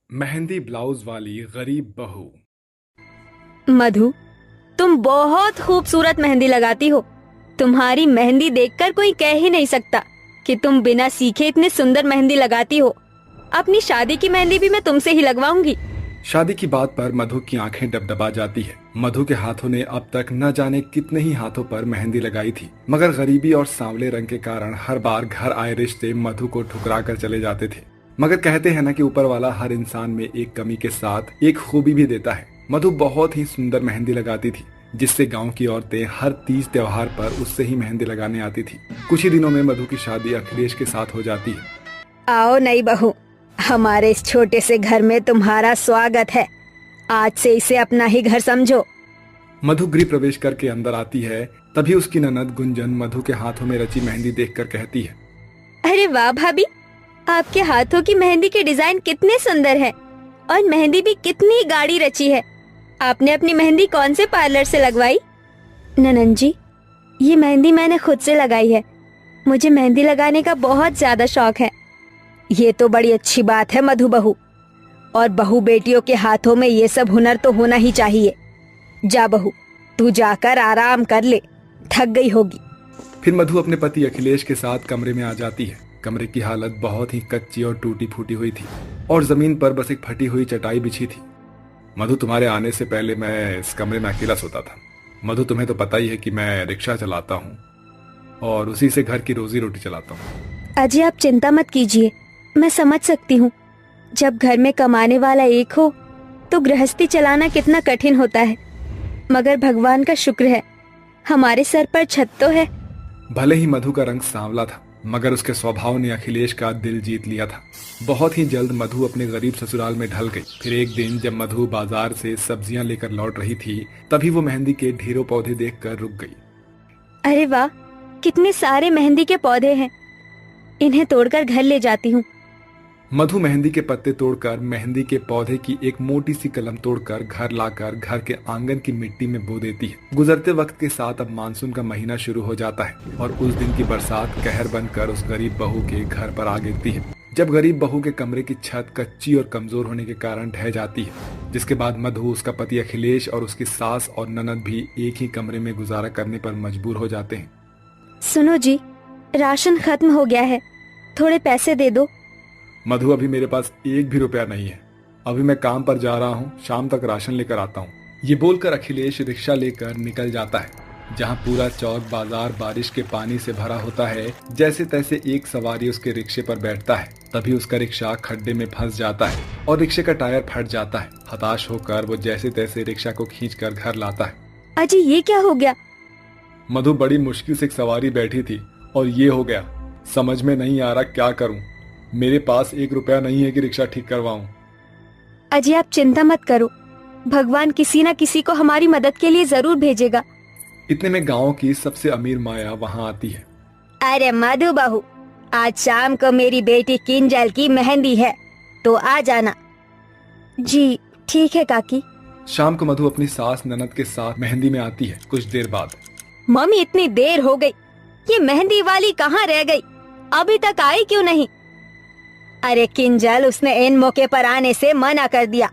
Mehndi blouse वाली गरीब बहू। मधु, तुम बहुत खूबसूरत मेहंदी लगाती हो। तुम्हारी मेहंदी देखकर कोई कह ही नहीं सकता कि तुम बिना सीखे इतनी सुंदर मेहंदी लगाती हो। अपनी शादी की मेहंदी भी मैं तुमसे ही लगवाऊंगी। शादी की बात पर मधु की आंखें डबडबा जाती है। मधु के हाथों ने अब तक न जाने कितने ही हाथों पर मेहंदी लगाई थी, मगर गरीबी और सांवले रंग के कारण हर बार घर आए रिश्ते मधु को ठुकरा कर चले जाते थे। मगर कहते हैं ना कि ऊपर वाला हर इंसान में एक कमी के साथ एक खूबी भी देता है। मधु बहुत ही सुंदर मेहंदी लगाती थी, जिससे गांव की औरतें हर तीज त्योहार पर उससे ही मेहंदी लगाने आती थी। कुछ ही दिनों में मधु की शादी अखिलेश के साथ हो जाती है। आओ नई बहू, हमारे इस छोटे से घर में तुम्हारा स्वागत है। आज से इसे अपना ही घर समझो। मधु गृह प्रवेश करके अंदर आती है, तभी उसकी ननद गुंजन मधु के हाथों में रची मेहंदी देखकर कहती है, अरे वाह भाभी, आपके हाथों की मेहंदी के डिजाइन कितने सुंदर हैं और मेहंदी भी कितनी गाढ़ी रची है। आपने अपनी मेहंदी कौन से पार्लर से लगवाई? ननन जी, ये मेहंदी मैंने खुद से लगाई है। मुझे मेहंदी लगाने का बहुत ज्यादा शौक है। ये तो बड़ी अच्छी बात है मधु बहू, और बहू बेटियों के हाथों में ये सब हुनर तो होना ही चाहिए। जा बहू, तू जाकर आराम कर ले, थक गई होगी। फिर मधु अपने पति अखिलेश के साथ कमरे में आ जाती है। कमरे की हालत बहुत ही कच्ची और टूटी फूटी हुई थी और जमीन पर बस एक फटी हुई चटाई बिछी थी। मधु, तुम्हारे आने से पहले मैं इस कमरे में अकेला सोता था। मधु, तुम्हें तो पता ही है कि मैं रिक्शा चलाता हूँ और उसी से घर की रोजी रोटी चलाता हूँ। अजय, आप चिंता मत कीजिए, मैं समझ सकती हूँ। जब घर में कमाने वाला एक हो तो गृहस्थी चलाना कितना कठिन होता है। मगर भगवान का शुक्र है, हमारे सर पर छत तो है। भले ही मधु का रंग सांवला था, मगर उसके स्वभाव ने अखिलेश का दिल जीत लिया था। बहुत ही जल्द मधु अपने गरीब ससुराल में ढल गई। फिर एक दिन जब मधु बाजार से सब्जियां लेकर लौट रही थी, तभी वो मेहंदी के ढेरों पौधे देखकर रुक गई। अरे वाह, कितने सारे मेहंदी के पौधे हैं। इन्हें तोड़कर घर ले जाती हूँ। मधु मेहंदी के पत्ते तोड़कर मेहंदी के पौधे की एक मोटी सी कलम तोड़कर घर लाकर घर के आंगन की मिट्टी में बो देती है। गुजरते वक्त के साथ अब मानसून का महीना शुरू हो जाता है और उस दिन की बरसात कहर बनकर उस गरीब बहू के घर पर आ गिरती है। जब गरीब बहू के कमरे की छत कच्ची और कमजोर होने के कारण ढह जाती है, जिसके बाद मधु, उसका पति अखिलेश और उसकी सास और ननद भी एक ही कमरे में गुजारा करने पर मजबूर हो जाते हैं। सुनो जी, राशन खत्म हो गया है, थोड़े पैसे दे दो। मधु, अभी मेरे पास एक भी रुपया नहीं है। अभी मैं काम पर जा रहा हूँ, शाम तक राशन लेकर आता हूँ। ये बोलकर अखिलेश रिक्शा लेकर निकल जाता है। जहाँ पूरा चौक बाजार बारिश के पानी से भरा होता है, जैसे तैसे एक सवारी उसके रिक्शे पर बैठता है। तभी उसका रिक्शा खड्डे में फंस जाता है और रिक्शे का टायर फट जाता है। हताश होकर वो जैसे तैसे रिक्शा को खींचकर घर लाता है। अजी, ये क्या हो गया? मधु, बड़ी मुश्किल से एक सवारी बैठी थी और ये हो गया। समझ में नहीं आ रहा क्या करूं। मेरे पास एक रुपया नहीं है कि रिक्शा ठीक करवाऊं। अजी, आप चिंता मत करो, भगवान किसी न किसी को हमारी मदद के लिए जरूर भेजेगा। इतने में गांव की सबसे अमीर माया वहां आती है। अरे मधु बहू, आज शाम को मेरी बेटी किंजल की मेहंदी है, तो आ जाना। जी ठीक है काकी। शाम को मधु अपनी सास ननद के साथ मेहंदी में आती है। कुछ देर बाद, मम्मी, इतनी देर हो गई, ये मेहंदी वाली कहाँ रह गई? अभी तक आई क्यों नहीं? अरे किंजल, उसने इन मौके पर आने से मना कर दिया।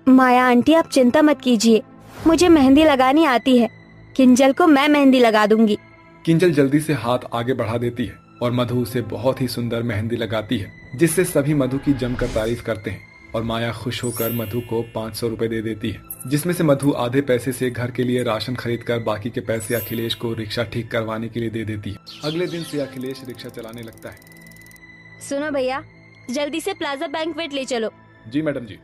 माया आंटी, आप चिंता मत कीजिए, मुझे मेहंदी लगानी आती है। किंजल को मैं मेहंदी लगा दूंगी। किंजल जल्दी से हाथ आगे बढ़ा देती है और मधु उसे बहुत ही सुंदर मेहंदी लगाती है, जिससे सभी मधु की जमकर तारीफ करते हैं। और माया खुश होकर मधु को 500 रुपए दे देती है, जिसमें से मधु आधे पैसे से घर के लिए राशन खरीद कर बाकी के पैसे अखिलेश को रिक्शा ठीक करवाने के लिए दे देती है। अगले दिन से अखिलेश रिक्शा चलाने लगता है। सुनो भैया, जल्दी से प्लाजा बैंक्वेट ले चलो। जी मैडम जी।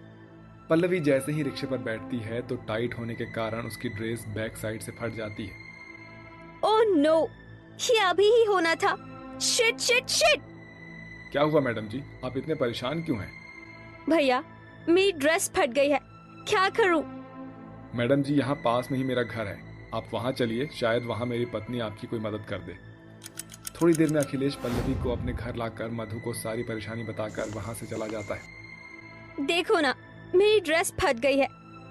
पल्लवी जैसे ही रिक्शे पर बैठती है तो टाइट होने के कारण उसकी ड्रेस बैक साइड से फट जाती है। ओह नो, ये अभी ही होना था। Shit shit shit. क्या हुआ मैडम जी, आप इतने परेशान क्यों हैं? भैया, मेरी ड्रेस फट गई है, क्या करूं? मैडम जी, यहाँ पास में ही मेरा घर है, आप वहाँ चलिए, शायद वहाँ मेरी पत्नी आपकी कोई मदद कर दे। थोड़ी देर में अखिलेश पल्लवी को अपने घर लाकर मधु को सारी परेशानी बताकर वहाँ से चला जाता है। देखो ना, मेरी ड्रेस फट गई है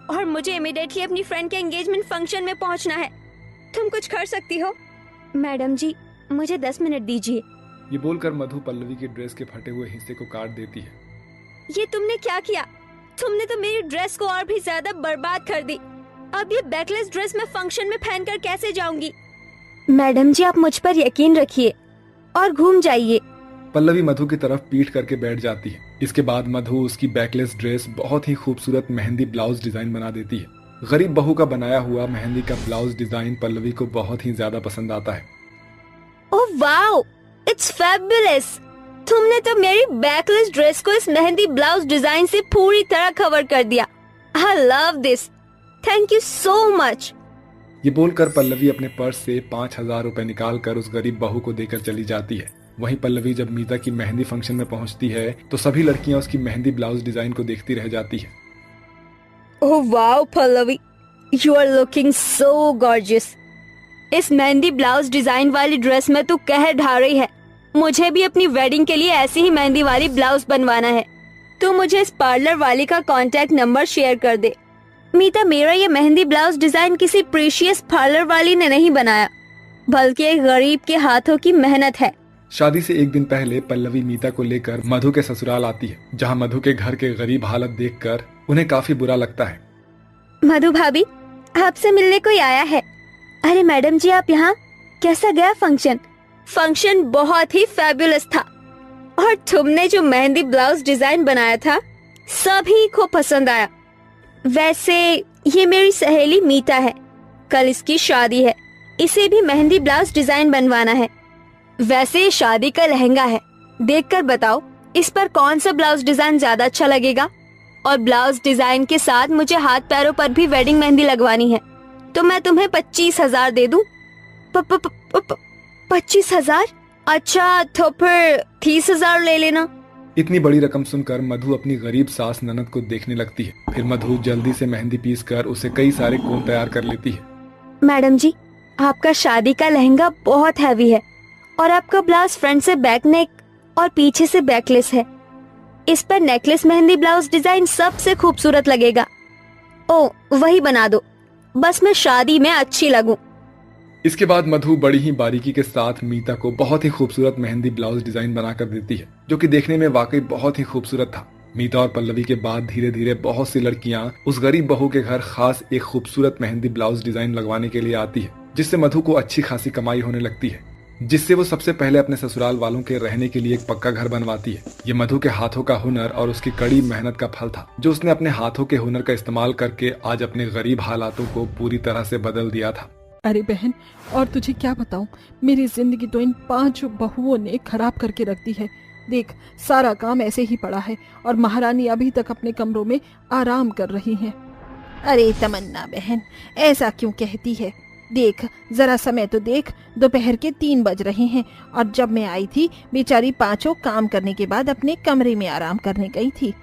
और मुझे इमीडिएटली अपनी फ्रेंड के एंगेजमेंट फंक्शन में पहुँचना है। तुम कुछ कर सकती हो? मैडम जी, मुझे 10 मिनट दीजिए। ये बोलकर मधु पल्लवी की ड्रेस के फटे हुए हिस्से को काट देती है ये तुमने क्या किया? तुमने तो मेरी ड्रेस को और भी ज्यादा बर्बाद कर दी। अब ये बैकलेस ड्रेस मैं फंक्शन में पहनकर कैसे जाऊंगी? मैडम जी, आप मुझ पर यकीन रखिए और घूम जाइए। पल्लवी मधु की तरफ पीठ करके बैठ जाती है। इसके बाद मधु उसकी बैकलेस ड्रेस बहुत ही खूबसूरत मेहंदी ब्लाउज डिजाइन बना देती है। गरीब बहू का बनाया हुआ मेहंदी का ब्लाउज डिजाइन पल्लवी को बहुत ही ज्यादा पसंद आता है। Oh wow, it's fabulous. तुमने तो मेरी बैकलेस ड्रेस को इस मेहंदी ब्लाउज डिजाइन से पूरी तरह कवर कर दिया। I love this, thank you so much. ये बोलकर पल्लवी अपने पर्स से 5,000 रुपए निकाल कर उस गरीब बहू को देकर चली जाती है। वहीं पल्लवी जब मीता की मेहंदी फंक्शन में पहुंचती है तो सभी लड़कियां उसकी मेहंदी ब्लाउज डिजाइन को देखती रह जाती है। Oh wow Pallavi, you are looking so gorgeous. इस मेहंदी ब्लाउज डिजाइन वाली ड्रेस में तू कहर ढा रही है। मुझे भी अपनी वेडिंग के लिए ऐसी ही मेहंदी वाली ब्लाउज बनवाना है। तू मुझे इस पार्लर वाली का कांटेक्ट नंबर शेयर कर दे। मीता, मेरा ये मेहंदी ब्लाउज डिजाइन किसी प्रीशियस पार्लर वाली ने नहीं बनाया, बल्कि एक गरीब के हाथों की मेहनत है। शादी से एक दिन पहले पल्लवी मीता को लेकर मधु के ससुराल आती है, जहां मधु के घर के गरीब हालत देखकर उन्हें काफी बुरा लगता है। मधु भाभी, आपसे मिलने कोई आया है। अरे मैडम जी, आप यहाँ? कैसा गया फंक्शन? फंक्शन बहुत ही फैबुलस था और तुमने जो मेहंदी ब्लाउज डिजाइन बनाया था सभी को पसंद आया। वैसे ये मेरी सहेली मीता है, कल इसकी शादी है, इसे भी मेहंदी ब्लाउज डिजाइन बनवाना है। वैसे ये शादी का लहंगा है, देखकर बताओ इस पर कौन सा ब्लाउज डिजाइन ज्यादा अच्छा लगेगा। और ब्लाउज डिजाइन के साथ मुझे हाथ पैरों पर भी वेडिंग मेहंदी लगवानी है, तो मैं तुम्हें 25,000 दे दूं। 25,000? अच्छा, तो फिर 30,000 ले लेना। इतनी बड़ी रकम सुनकर मधु अपनी गरीब सास ननद को देखने लगती है। फिर मधु जल्दी से मेहंदी पीस कर उसे कई सारे कोन तैयार कर लेती है। मैडम जी, आपका शादी का लहंगा बहुत हैवी है और आपका ब्लाउज फ्रंट से बैक नेक और पीछे से बैकलेस है। इस पर नेकलेस मेहंदी ब्लाउज डिजाइन सबसे खूबसूरत लगेगा। ओ, वही बना दो, बस मैं शादी में अच्छी लगूं। इसके बाद मधु बड़ी ही बारीकी के साथ मीता को बहुत ही खूबसूरत मेहंदी ब्लाउज डिजाइन बनाकर देती है, जो कि देखने में वाकई बहुत ही खूबसूरत था। मीता और पल्लवी के बाद धीरे धीरे बहुत सी लड़कियां उस गरीब बहू के घर खास एक खूबसूरत मेहंदी ब्लाउज डिजाइन लगवाने के लिए आती है, जिससे मधु को अच्छी खासी कमाई होने लगती है, जिससे वो सबसे पहले अपने ससुराल वालों के रहने के लिए एक पक्का घर बनवाती है। ये मधु के हाथों का हुनर और उसकी कड़ी मेहनत का फल था, जो उसने अपने हाथों के हुनर का इस्तेमाल करके आज अपने गरीब हालातों को पूरी तरह से बदल दिया था। अरे बहन, और तुझे क्या बताऊं, मेरी जिंदगी तो इन 5 बहुओं ने खराब करके रख दी है। देख, सारा काम ऐसे ही पड़ा है और महारानी अभी तक अपने कमरों में आराम कर रही हैं। अरे तमन्ना बहन, ऐसा क्यों कहती है? देख जरा समय तो देख, दोपहर के 3 बज रहे हैं और जब मैं आई थी बेचारी 5 काम करने के बाद अपने कमरे में आराम करने गई थी।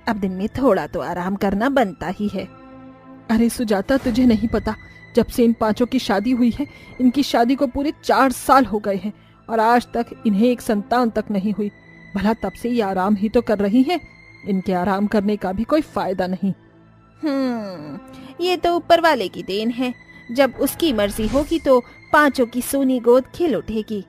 अब दिन में थोड़ा तो आराम करना बनता ही है। अरे सुजाता, तुझे नहीं पता, जब से इन 5 की शादी हुई है, इनकी शादी को पूरे 4 साल हो गए हैं और आज तक इन्हें एक संतान तक नहीं हुई। भला तब से ये आराम ही तो कर रही हैं। इनके आराम करने का भी कोई फायदा नहीं। ये तो ऊपर वाले की देन है। जब उसकी मर्जी होगी तो 5 की सोनी गोद खिल उठेगी।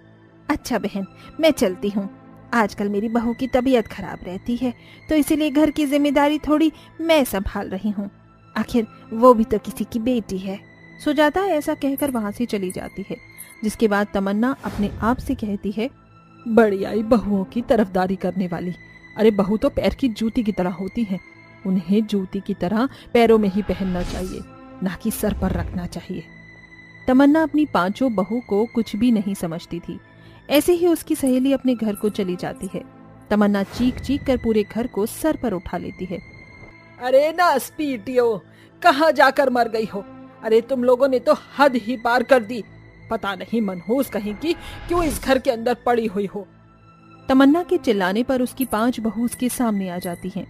अच्छा बहन, मैं चलती हूँ। आजकल मेरी बहू की तबीयत खराब रहती है, तो इसीलिए घर की जिम्मेदारी थोड़ी मैं संभाल रही हूँ। आखिर वो भी तो किसी की बेटी है। सुजाता ऐसा कहकर वहाँ से चली जाती है, जिसके बाद तमन्ना अपने आप से कहती है, बड़ी आई बहुओं की तरफदारी करने वाली। अरे बहू तो पैर की जूती की तरह होती है, उन्हें जूती की तरह पैरों में ही पहनना चाहिए, ना कि सर पर रखना चाहिए। तमन्ना अपनी 5 बहू को कुछ भी नहीं समझती थी। ऐसे ही उसकी सहेली अपने घर को चली जाती है। तमन्ना चीख चीख कर पूरे घर को सर पर उठा लेती है। अरे ना स्पीटियो, कहाँ जाकर मर गई हो? अरे तुम लोगों ने तो हद ही पार कर दी। पता नहीं मनहूस कहीं की क्यों इस घर के अंदर पड़ी हुई हो। तमन्ना के चिल्लाने पर उसकी 5 बहू उसके सामने आ जाती हैं।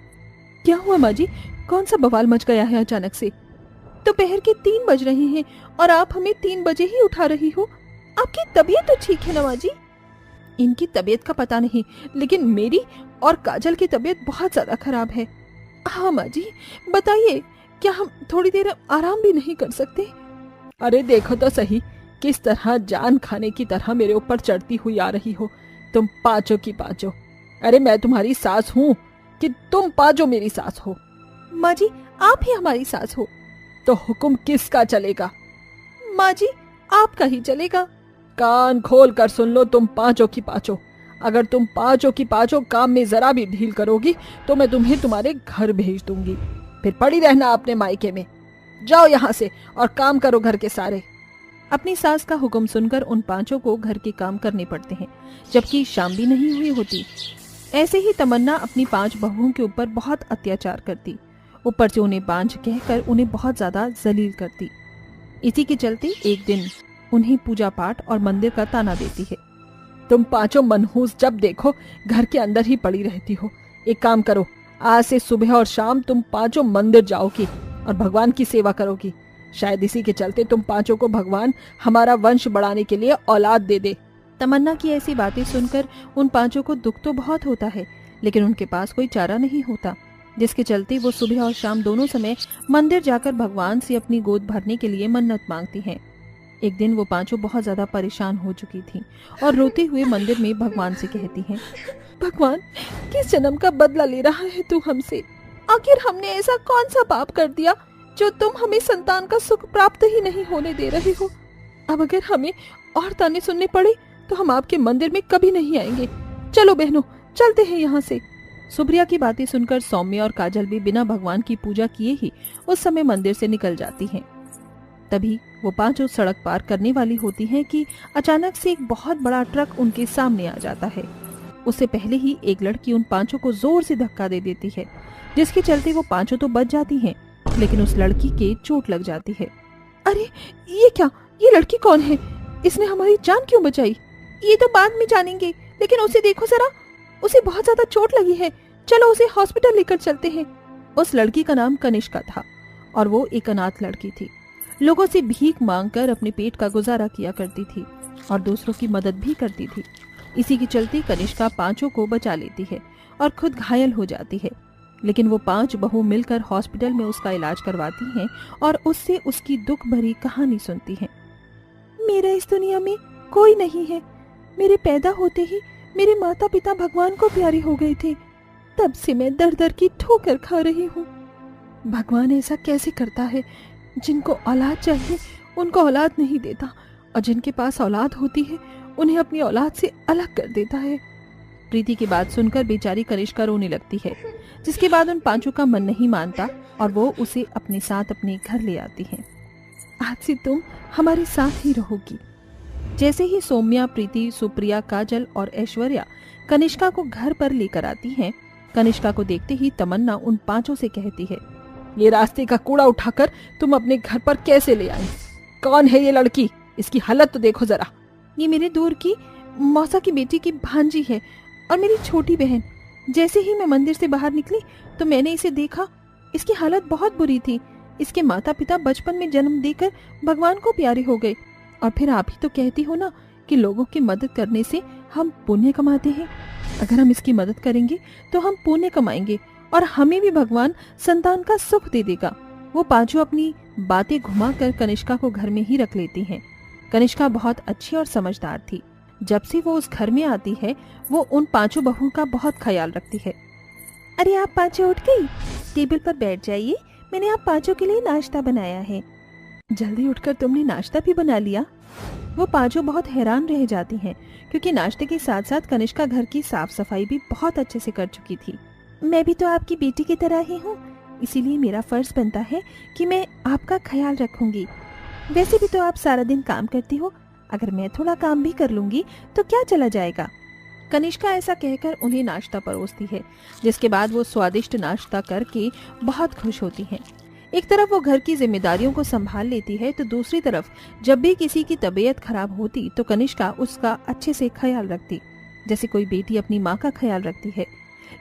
क्या हुआ माँ जी? कौन सा बवाल मच गया है अचानक से? दोपहर के 3 बज रहे हैं और आप हमें 3 बजे ही उठा रही हो। आपकी तबीयत तो ठीक है ना माँ जी? इनकी तबीयत का पता नहीं, लेकिन मेरी और काजल की तबीयत बहुत ज्यादा खराब है। हाँ माँ जी, बताइए, क्या हम थोड़ी देर आराम भी नहीं कर सकते? अरे देखो तो सही, किस तरह जान खाने की तरह मेरे ऊपर चढ़ती हुई आ रही हो तुम 5 की 5। अरे मैं तुम्हारी सास हूँ, कि तुम पांचों मेरी सास हो। माँ जी, आप ही हमारी सास हो। तो हुक्म किसका चलेगा? माँ जी, आपका ही चलेगा। कान खोल कर सुन लो तुम पांचों की पांचों। अगर तुम पांचों की पांचों काम में जरा भी ढील करोगी तो मैं तुम्हें तुम्हारे घर भेज दूंगी। फिर पड़ी रहना अपने मायके में। जाओ यहाँ से और काम करो घर के सारे। अपनी सास का हुक्म सुनकर उन पांचों को घर के काम करने पड़ते हैं, जबकि शाम भी नहीं हुई होती। ऐसे ही तमन्ना अपनी 5 बहुओं के ऊपर बहुत अत्याचार करती, ऊपर से उन्हें बांझ कहकर उन्हें बहुत ज्यादा जलील करती। इसी के चलते एक दिन उन्हें पूजा पाठ और मंदिर का ताना देती है। तुम पांचों मनहूस जब देखो घर के अंदर ही पड़ी रहती हो। एक काम करो, आज से सुबह और शाम तुम पांचों मंदिर जाओगी और भगवान की सेवा करोगी। शायद इसी के चलते तुम पांचों को भगवान हमारा वंश बढ़ाने के लिए औलाद दे दे। तमन्ना की ऐसी बातें सुनकर उन पांचों को दुख तो बहुत होता है, लेकिन उनके पास कोई चारा नहीं होता, जिसके चलते वो सुबह और शाम दोनों समय मंदिर जाकर भगवान से अपनी गोद भरने के लिए मन्नत मांगती हैं। एक दिन वो पांचों बहुत ज्यादा परेशान हो चुकी थीं और रोते हुए मंदिर में भगवान से कहती हैं, भगवान, किस जन्म का बदला ले रहा है तू हमसे? आखिर हमने ऐसा कौन सा पाप कर दिया जो तुम हमें संतान का सुख प्राप्त ही नहीं होने दे रहे हो? अब अगर हमें और ताने सुनने पड़े तो हम आपके मंदिर में कभी नहीं आएंगे। चलो बहनों, चलते हैं यहाँ से। सुप्रिया की बातें सुनकर सौम्या और काजल भी बिना भगवान की पूजा किए ही उस समय मंदिर से निकल जाती हैं। तभी वो पांचों सड़क पार करने वाली होती हैं कि अचानक से एक बहुत बड़ा ट्रक उनके सामने आ जाता है। उससे पहले ही एक लड़की उन पांचों को जोर से धक्का दे देती है, जिसके चलते वो पांचों तो बच जाती हैं, लेकिन उस लड़की के चोट लग जाती है। अरे ये क्या? ये लड़की कौन है? इसने हमारी जान क्यों बचाई? ये तो बाद में जानेंगे, लेकिन उसे देखो जरा, उसे बहुत ज्यादा चोट लगी है। चलो उसे हॉस्पिटल लेकर चलते हैं। उस लड़की का नाम कनिष्का था और वो एक अनाथ लड़की थी। लोगों से भीख मांगकर अपने पेट का गुजारा किया करती थी और दूसरों की मदद भी करती थी। इसी के चलते कनिष्का पांचों को बचा लेती है और खुद घायल हो जाती है, लेकिन वो 5 बहू मिलकर हॉस्पिटल में उसका इलाज करवाती हैं और उससे उसकी दुख भरी कहानी सुनती हैं। मेरा इस दुनिया में कोई नहीं है। मेरे पैदा होते ही मेरे माता पिता भगवान को प्यारे हो गए थे। तब से मैं दर दर की ठोकर खा रही हूँ। भगवान ऐसा कैसे करता है? जिनको औलाद चाहिए उनको औलाद नहीं देता, और जिनके पास औलाद होती है उन्हें अपनी औलाद से अलग कर देता है। प्रीति की बात सुनकर बेचारी कनिष्का रोने लगती है, जिसके बाद उन पांचों का मन नहीं मानता और वो उसे अपने साथ अपने घर ले आती हैं। आज से तुम हमारे साथ ही रहोगी। जैसे ही सौम्या, प्रीति, सुप्रिया, काजल और ऐश्वर्या कनिष्का को घर पर लेकर आती हैं, कनिष्का को देखते ही तमन्ना उन पांचों से कहती है, ये रास्ते का कूड़ा उठाकर तुम अपने घर पर कैसे ले आई? कौन है ये लड़की? इसकी हालत तो देखो जरा। ये मेरे दूर की मौसा की बेटी की भांजी है और मेरी छोटी बहन। जैसे ही मैं मंदिर से बाहर निकली तो मैंने इसे देखा। इसकी हालत बहुत बुरी थी। इसके माता पिता बचपन में जन्म देकर भगवान को प्यारे हो गए। और फिर आप ही तो कहती हो ना कि लोगों की मदद करने से हम पुण्य कमाते हैं। अगर हम इसकी मदद करेंगे तो हम पुण्य कमाएंगे और हमें भी भगवान संतान का सुख दे देगा। वो पांचों अपनी बातें घुमाकर कनिष्का को घर में ही रख लेती हैं। कनिष्का बहुत अच्छी और समझदार थी। जब से वो उस घर में आती है वो उन पांचों बहुओं का बहुत ख्याल रखती है। अरे आप पांचों उठ गई? टेबल पर बैठ जाइए, मैंने आप पांचों के लिए नाश्ता बनाया है। जल्दी उठकर तुमने नाश्ता भी बना लिया? वो पांचों बहुत हैरान रह जाती हैं, क्योंकि नाश्ते के साथ साथ कनिष्का घर की साफ सफाई भी बहुत अच्छे से कर चुकी थी। मैं भी तो आपकी बेटी की तरह ही हूँ, इसीलिए मेरा फर्ज बनता है कि मैं आपका ख्याल रखूंगी। वैसे भी तो आप सारा दिन काम करती हो, अगर मैं थोड़ा काम भी कर लूंगी तो क्या चला जाएगा। कनिष्का ऐसा कहकर उन्हें नाश्ता परोसती है, जिसके बाद वो स्वादिष्ट नाश्ता करके बहुत खुश होती हैं। एक तरफ वो घर की जिम्मेदारियों को संभाल लेती है तो दूसरी तरफ जब भी किसी की तबीयत खराब होती तो कनिष्का उसका अच्छे से ख्याल रखती, जैसे कोई बेटी अपनी माँ का ख्याल रखती है।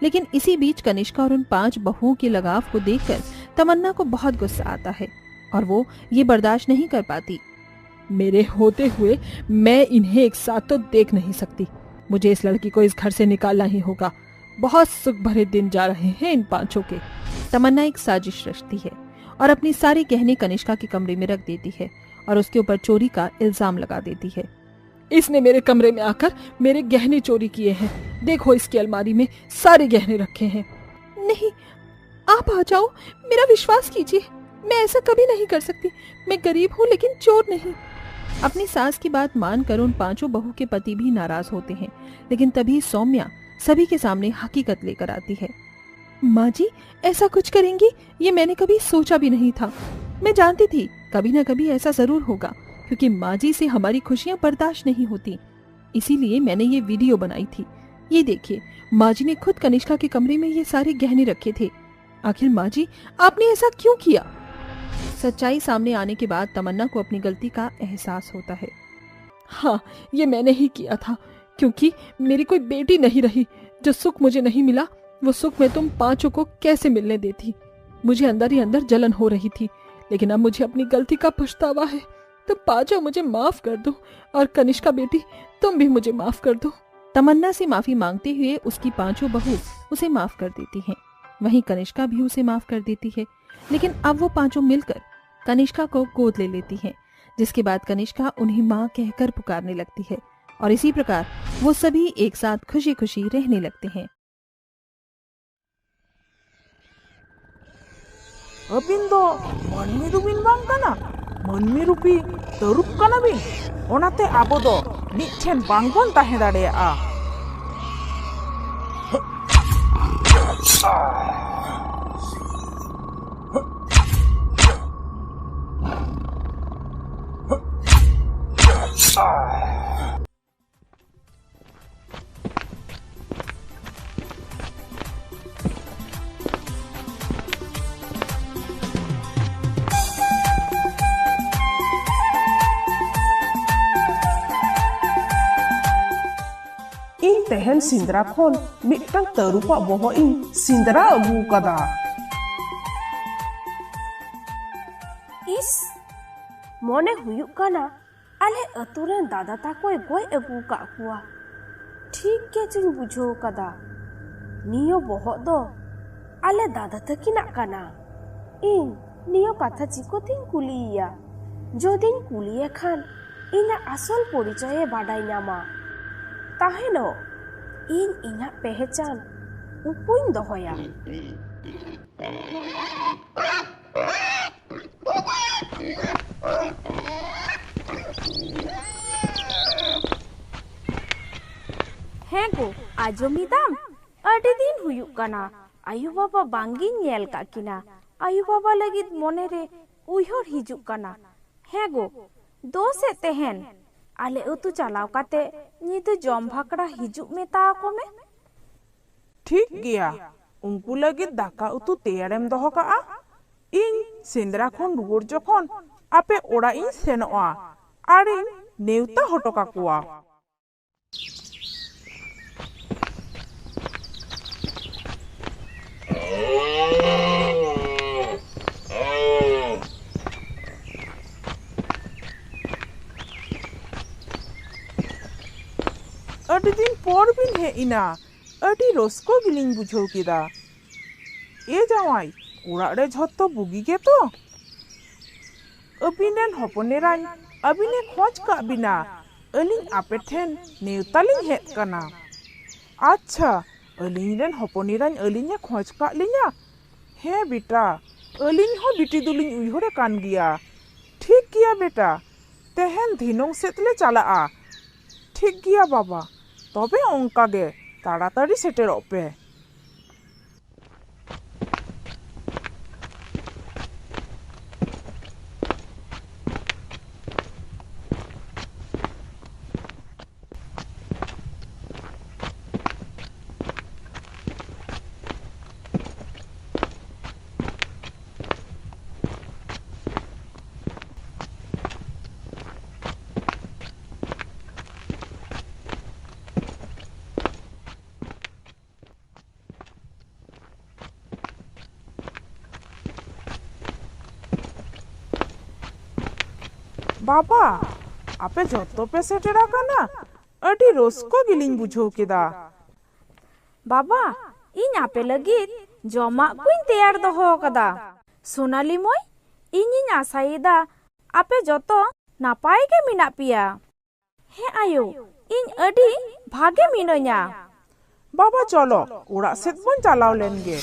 लेकिन इसी बीच कनिष्का और उन 5 बहुओं के लगाव को देखकर तमन्ना को बहुत गुस्सा आता है और वो ये बर्दाश्त नहीं कर पाती। मेरे होते हुए मैं इन्हें एक साथ तो देख नहीं सकती। मुझे इस लड़की को इस घर से निकालना ही होगा। बहुत सुख भरे दिन जा रहे हैं इन पांचों के। तमन्ना एक साजिश रचती है और अपनी सारी गहने कनिष्का के कमरे में रख देती है और उसके ऊपर चोरी का इल्जाम लगा देती है। इसने मेरे कमरे में आकर मेरे गहने चोरी किए हैं। देखो इसकी अलमारी में सारे गहने रखे हैं। नहीं, आप आ जाओ, मेरा विश्वास कीजिए, मैं ऐसा कभी नहीं कर सकती। मैं गरीब हूँ लेकिन चोर नहीं। अपनी सास की बात मानकर उन पांचों बहू के पति भी नाराज होते हैं, लेकिन तभी सौम्या सभी के सामने हकीकत लेकर आती है। माँ जी, ऐसा कुछ करेंगी ये मैंने कभी सोचा भी नहीं था। मैं जानती थी कभी ना कभी ऐसा जरूर होगा, क्योंकि माँ जी से हमारी खुशियाँ बर्दाश्त नहीं होती, इसीलिए मैंने ये वीडियो बनाई थी। ये देखिए, माँ जी ने खुद कनिष्का के कमरे में ये सारे गहने रखे थे। आखिर माँ जी, आपने ऐसा क्यों किया? सच्चाई सामने आने के बाद तमन्ना को अपनी गलती का एहसास होता है। हाँ, ये मैंने ही किया था, क्योंकि मेरी कोई बेटी नहीं रही। जो सुख मुझे नहीं मिला वो सुख मैं तुम पांचों को कैसे मिलने देती। मुझे अंदर ही अंदर जलन हो रही थी, लेकिन अब मुझे अपनी गलती का पछतावा है। तुम पांचों मुझे माफ कर दो, और कनिष्का बेटी तुम भी मुझे माफ कर दो। तमन्ना से माफी मांगते हुए उसकी पांचों बहू उसे माफ कर देती हैं। वहीं कनिष्का भी उसे माफ कर देती है, लेकिन अब वो पांचों मिलकर कनिष्का को गोद ले लेती हैं, जिसके बाद कनिष्का उन्हें माँ कहकर पुकारने लगती है, और इसी प्रकार वो सभी एक साथ खुशी खुशी रहने लगते हैं। अबिन दो मनमी दो बिन बांग काना, मनमी रूपी तरुप काना बिन, ओनाते आबो दो मिठेन बांग बोन ताहे दाड़ेयागा। तेहन सिंदरा खोन मिटटांग तरुपा बोहो इन सिंदरा अगू कदा। इस मोने हुयुक काना आले अतुरेन दादा ताकोय गोय अगू का कुआ। ठीक के चिन बुझो कदा। नियो बोहो दो आले दादा तकिना काना। इन नियो कथा चिको तीन कुलिया। जो दिन कुलिया खान इना आसल परिचय बाडाय नामा। ताहेनो इन इना पहचान उपुइन दोहोया। हैं को आजोमिदाम अडी दिन हुयुक काना आयु बाबा बांगिन नेल का किना। आयु बाबा लगित मोने रे उयहर हिजुक काना। हैं गो दो से तेहन आले उतु चलाव काते नीतु जम भाकड़ा हिजुक में ताको में। ठीक गया, उनको लगित दाका उतु तेयारेम दोहो काआ। इन सेंद्रा खोन रुवर जखन आपे ओड़ा इन सेनोआ आरे नेवता हटो काकुआ। अडी दिन पर बिन हे इना अडी रस्को गिलिंग बुझो किदा। ए जावाई ओड़ा रे झत्तो बुगी के तो अबिनेन हपनेरान अबिने खोज का बिना अलिंग आपे ठेन नेवतालिंग हेत कना। अच्छा अलिंग रेन हपनेरान अलिंगे खोज का लिंगा। हे बेटा अलिंग हो बिटी दुलिंग उयहरे कान गिया। ठीक किया बेटा, तेहन धिनों सेतले चलाआ। ठीक गया बाबा, तबे ओंका गे ताड़ाताड़ी सेटेरों पे। बाबा आपे जत्तो पे सेटेरा काना अडी रस्को गिलिंग बुझो केदा। बाबा इन आपे लगित जमा कुइन तैयार दोहो कदा। सोनाली मोय इन आसायेदा आपे जतो नापाय के मिना पिया। हे आयो इन अडी भागे मिनोया। बाबा चलो ओड़ा सेत बन चलाव लेनगे।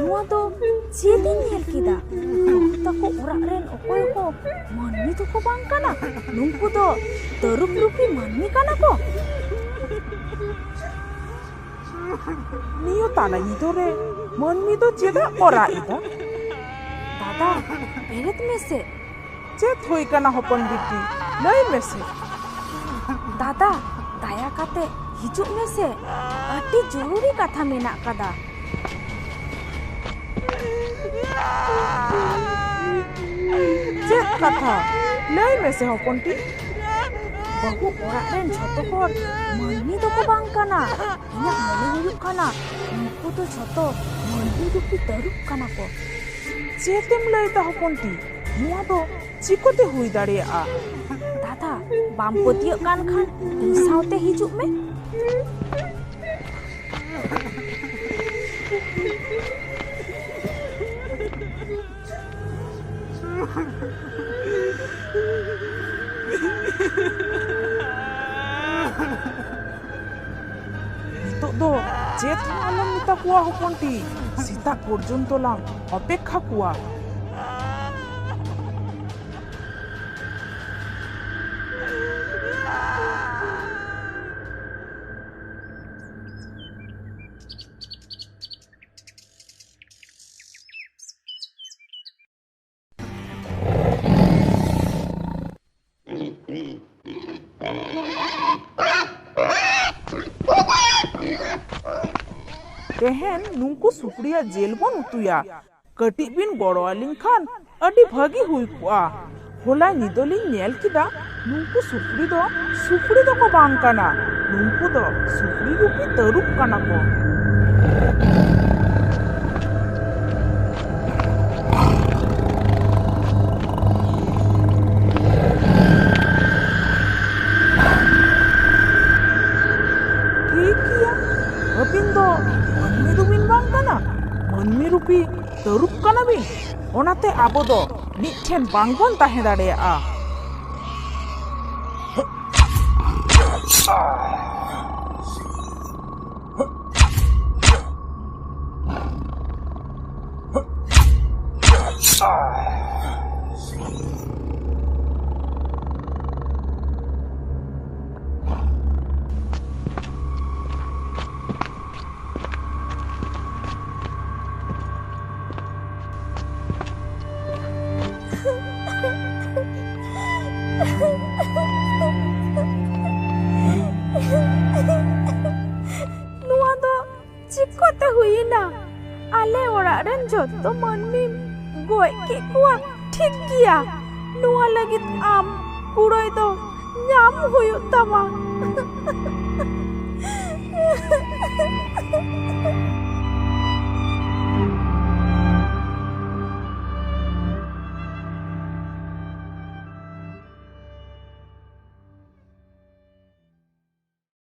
नुआ तो चेदिन नेल किदा तको ओराग रेन ओकोय को मानमी तो को बांग काना नुंकु तो तरुप रूपी मानमी काना को नियो ताला इदोरे मानमी तो चेदा ओरा इदा दादा बेरेत में से चेत होई काना हपन बिटी लई में से दादा दाया काते हिजुक में से अति जरूरी कथा मेना कदा चेत कथा लई में से हपनटी बहु ओराग रेन झोतो हर मानमी तो को बांग काना इना मने हुयुक काना नुंकु तो झोतो मानमी रूपी तरुप काना को चेतेम लई ता हपनटी नुआ तो चिकोते हुई दाड़िया दादा बाम पतियो कान खान इन साउते हिजुक में नितोग दो चेत आलम मिता कुआ हपनटी सीता पर्यन्तो लांग अपेक्षा कुआ तेहन नुंकु सुपड़िया जेल बन उतुया कटी बिन गड़ो आलिन खान अडी भागी हुई कुआ होला निदोलिन नेल किदा नुंकु सुपड़ी दो को बांग काना नुंकु दो सुपड़ी रूपी तरुप काना को मानमी रूपी तरुप काना बिन ओनाते आबो दो मिठेन बांगबन ताहे दाड़ेया नुआ दो चिकोते हुई ना आले ओराग रेन झोतो मानमी गोय के कुआ ठीक किया नुआ लगित आम कुड़ोय दो ᱧᱟᱢ ᱦᱩᱭᱩᱜ ᱛᱟᱢᱟ